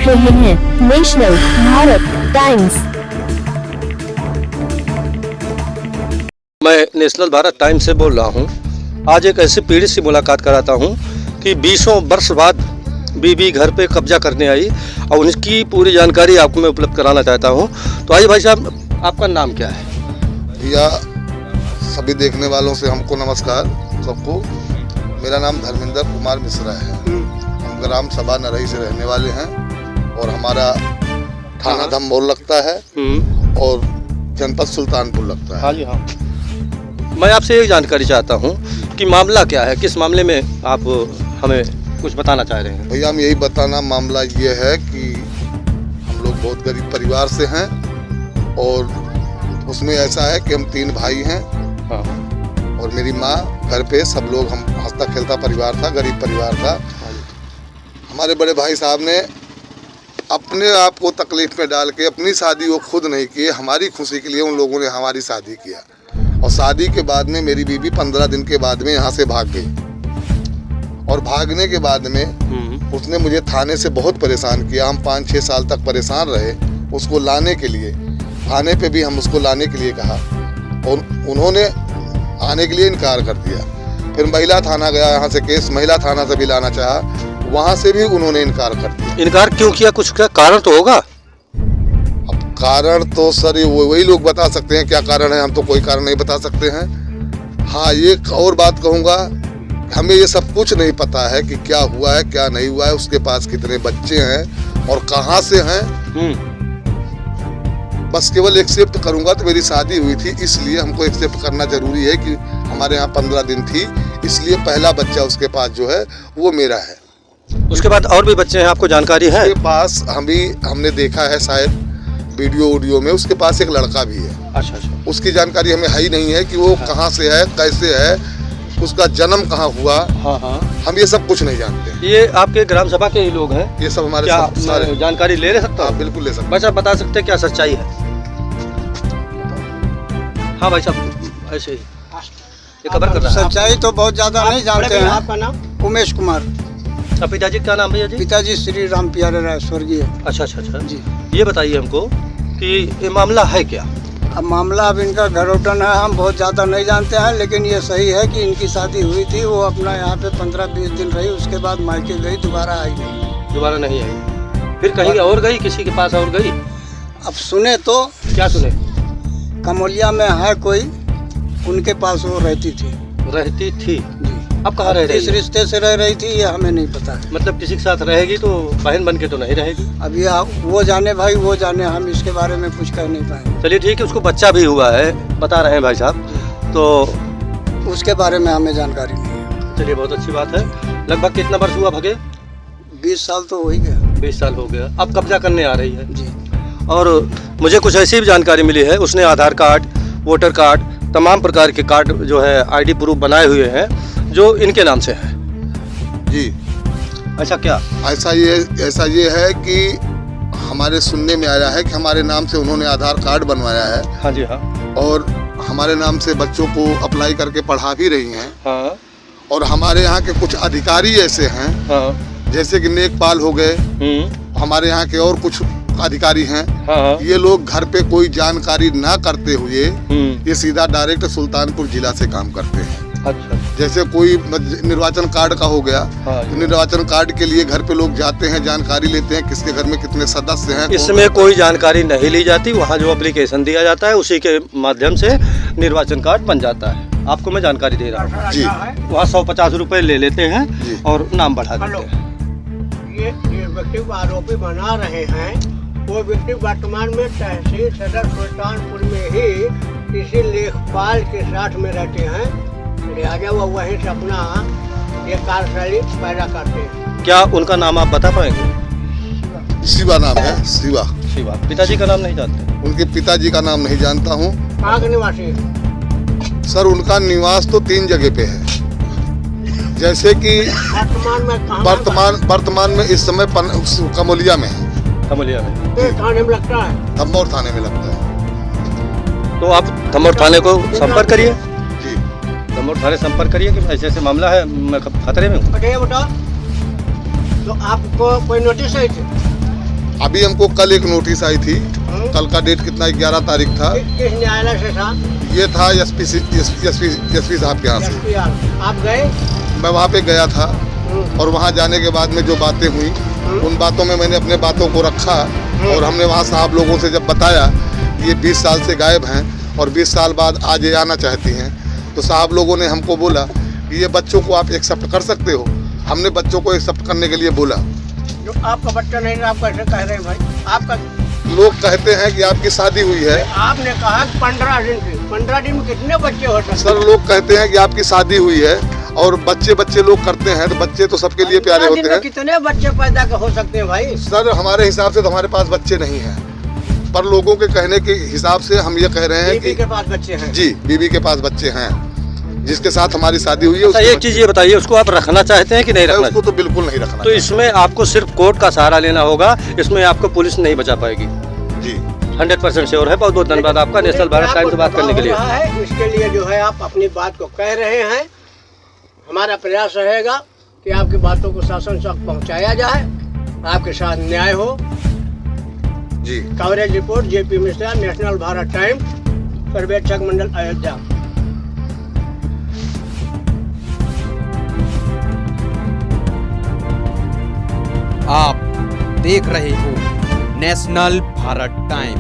रहे हैं national Bharat times. मैं नेशनल भारत टाइम्स से बोल रहा हूँ। आज एक ऐसी पीड़ित से मुलाकात कराता हूँ कि 20 वर्ष बाद बीबी घर पे कब्जा करने आई और उनकी पूरी जानकारी आपको मैं उपलब्ध कराना चाहता हूँ। तो आइए भाई साहब, आपका नाम क्या है? भैया सभी देखने वालों से हमको नमस्कार सबको। मेरा नाम धर्मेंद्र कुमार मिश्रा है। हम ग्राम सभा नरही से रहने वाले हैं और हमारा थाना धमोल लगता है और जनपद सुल्तानपुर लगता है। हाँ जी, हाँ। मैं आपसे एक जानकारी चाहता हूँ कि मामला क्या है, किस मामले में आप हमें कुछ बताना चाह रहे हैं? भैया हम यही बताना, मामला ये है कि हम लोग बहुत गरीब परिवार से हैं और उसमें ऐसा है कि हम 3 भाई हैं। हाँ। और मेरी माँ घर पे, सब लोग, हम हंसता खेलता परिवार था, गरीब परिवार था। हमारे बड़े भाई साहब ने अपने आप को तकलीफ में डाल के अपनी शादी वो खुद नहीं की, हमारी खुशी के लिए उन लोगों ने हमारी शादी किया। और शादी के बाद में मेरी बीवी 15 दिन के बाद में यहाँ से भाग गई और भागने के बाद में उसने मुझे थाने से बहुत परेशान किया। हम 5-6 साल तक परेशान रहे उसको लाने के लिए। थाने पे भी हम उसको लाने के लिए कहा और उन्होंने आने के लिए इनकार कर दिया। फिर महिला थाना गया, यहाँ से केस महिला थाना से भी लाना चाहा, वहाँ से भी उन्होंने इनकार कर दिया। इनकार क्यों किया? कुछ का कारण तो होगा। अब कारण तो सर वही लोग बता सकते हैं क्या कारण है, हम तो कोई कारण नहीं बता सकते हैं। हाँ, ये और बात कहूँगा, हमें ये सब कुछ नहीं पता है कि क्या हुआ है क्या नहीं हुआ है, उसके पास कितने बच्चे हैं और कहाँ से हैं। बस केवल एक्सेप्ट करूँगा तो मेरी शादी हुई थी, इसलिए हमको एक्सेप्ट करना जरूरी है कि हमारे यहाँ 15 दिन थी, इसलिए पहला बच्चा उसके पास जो है वो मेरा है। उसके बाद और भी बच्चे हैं, आपको जानकारी है? उसके पास हमने देखा है शायद वीडियो में, उसके पास एक लड़का भी है। अच्छा अच्छा। उसकी जानकारी हमें है ही नहीं है कि वो कहाँ से है, कैसे है, उसका जन्म कहाँ हुआ। हाँ हाँ, हम ये सब कुछ नहीं जानते। ये आपके ग्राम सभा के ही लोग हैं? ये सब हमारे क्या सारे जानकारी ले सकता हूँ? बिल्कुल ले सकते। भाई साहब बता सकते हैं क्या सच्चाई है? हाँ भाई साहब, ऐसे ही ये खबर कर रहा है। सच्चाई तो बहुत ज्यादा नहीं जानते हैं। आपका नाम? उमेश कुमार। पिताजी का नाम भैया जी? पिताजी श्री राम प्यारे राय स्वर्गीय। अच्छा अच्छा अच्छा जी। ये बताइए हमको कि ये मामला है क्या? अब मामला अब इनका घरोटन है, हम बहुत ज़्यादा नहीं जानते हैं, लेकिन ये सही है कि इनकी शादी हुई थी। वो अपना यहाँ पे 15-20 दिन रही, उसके बाद मायके गई, दोबारा आई नहीं। दोबारा नहीं आई? फिर कहीं और गई, किसी के पास और गई? अब सुने तो क्या सुने? कमोलिया में है कोई, उनके पास वो रहती थी। रहती थी? जी। अब कहाँ रह रही इस है? रिश्ते से रह रही थी, ये हमें नहीं पता है। मतलब किसी के साथ रहेगी तो बहन बन के तो नहीं रहेगी? अब ये वो जाने भाई, वो जाने, हम इसके बारे में कुछ कह नहीं पाएंगे। चलिए ठीक है, उसको बच्चा भी हुआ है बता रहे हैं भाई साहब, तो उसके बारे में हमें जानकारी नहीं है। चलिए बहुत अच्छी बात है। लगभग कितना वर्ष हुआ भगे? 20 साल तो हो ही गया। 20 साल हो गया। अब कब्जा करने आ रही है जी। और मुझे कुछ ऐसी भी जानकारी मिली है, उसने आधार कार्ड, वोटर कार्ड, तमाम प्रकार के कार्ड जो है आईडी प्रूफ बनाए हुए हैं जो इनके नाम से है। जी। ऐसा क्या? ऐसा ये है कि हमारे सुनने में आया है कि हमारे नाम से उन्होंने आधार कार्ड बनवाया है। हाँ जी हाँ। और हमारे नाम से बच्चों को अप्लाई करके पढ़ा भी रही हैं। हाँ। और हमारे यहाँ के कुछ अधिकारी ऐसे हैं, हाँ। जैसे कि नेकपाल हो गए, हमारे यहाँ के और कुछ अधिकारी हैं। हाँ। ये लोग घर पे कोई जानकारी ना करते हुए ये सीधा डायरेक्ट सुल्तानपुर जिला से काम करते हैं। अच्छा। जैसे कोई निर्वाचन कार्ड का हो गया, हाँ। तो निर्वाचन कार्ड के लिए घर पे लोग जाते हैं, जानकारी लेते हैं किसके घर में कितने सदस्य हैं। इसमें कोई जानकारी नहीं ली जाती, वहाँ जो एप्लीकेशन दिया जाता है उसी के माध्यम से निर्वाचन कार्ड बन जाता है। आपको मैं जानकारी दे रहा हूँ जी। वहाँ 150 रुपये ले लेते हैं और नाम बढ़ा देते हैं। ये व्यक्ति को आरोपी बना रहे हैं, वो व्यक्ति वर्तमान में तहसील सदर सुल्तानपुर में ही किसी लेखपाल के साथ में रहते हैं, लिहाजा वो वहीं से अपना ये कार्यशैली पैदा करते हैं। क्या उनका नाम आप बता पाएंगे? शिवा नाम है, शिवा। शिवा। पिताजी का नाम नहीं जानते? उनके पिताजी का नाम नहीं जानता हूँ। कहाँ के निवासी है? सर उनका निवास तो 3 जगह पे है, जैसे कि वर्तमान में इस समय कमोलिया में है। कमोलिया में? थाने में लगता है। धमोर थाने में लगता है। तो आप धमोर थाने को संपर्क करिए। जी। धमोर थाने संपर्क करिए कि ऐसे ऐसे मामला है, मैं खतरे में हूँ। बताइए बेटा, तो आपको कोई नोटिस आई थी? अभी हमको कल एक नोटिस आई थी, कल का डेट कितना 11 तारीख था। किस न्यायालय से था? ये था एसपी साहब के यहाँ से। SPR। आप गए? मैं वहाँ पे गया था और वहाँ जाने के बाद में जो बातें हुई उन बातों में मैंने अपने बातों को रखा और हमने वहाँ साहब लोगों से जब बताया कि ये 20 साल से गायब हैं और 20 साल बाद आज ये आना चाहती हैं, तो साहब लोगों ने हमको बोला कि ये बच्चों को आप एक्सेप्ट कर सकते हो। हमने बच्चों को एक्सेप्ट करने के लिए बोला। जो आपका बच्चा नहीं है, आप कैसे कह रहे हैं भाई? आपका लोग कहते हैं कि आपकी शादी हुई है। आपने कहा 15 दिन की, 15 दिन में कितने बच्चे हो सकते? सर लोग कहते हैं कि आपकी शादी हुई है और बच्चे लोग करते हैं, तो बच्चे तो सबके लिए प्यारे 15 होते दिन में हैं। कितने बच्चे पैदा हो सकते हैं भाई? सर हमारे हिसाब से तो हमारे पास बच्चे नहीं हैं, पर लोगों के कहने के हिसाब से हम ये कह रहे हैं बीबी कि के पास बच्चे हैं। जी बीबी के पास बच्चे हैं, जिसके साथ हमारी शादी हुई है। अच्छा, उसके एक चीज़ ये बताइए, उसको आप रखना चाहते हैं कि नहीं मैं रखना? उसको तो बिल्कुल नहीं रखना तो इसमें आपको सिर्फ कोर्ट का सहारा लेना होगा, इसमें आपको पुलिस नहीं बचा पाएगी। जी 100% श्योर है। बहुत बहुत धन्यवाद आपका नेशनल भारत टाइम से बात करने के लिए। आपको दबाव हो रहा है, इसके लिए जो है आप अपनी बात को कह रहे हैं। हमारा प्रयास रहेगा कि आपकी बातों को शासन तक पहुंचाया जाए, आपके साथ न्याय हो। जी coverage report JP Mishra, national Bharat time, पर्यवेक्षक मंडल अयोध्या। आप देख रहे हो नेशनल भारत टाइम।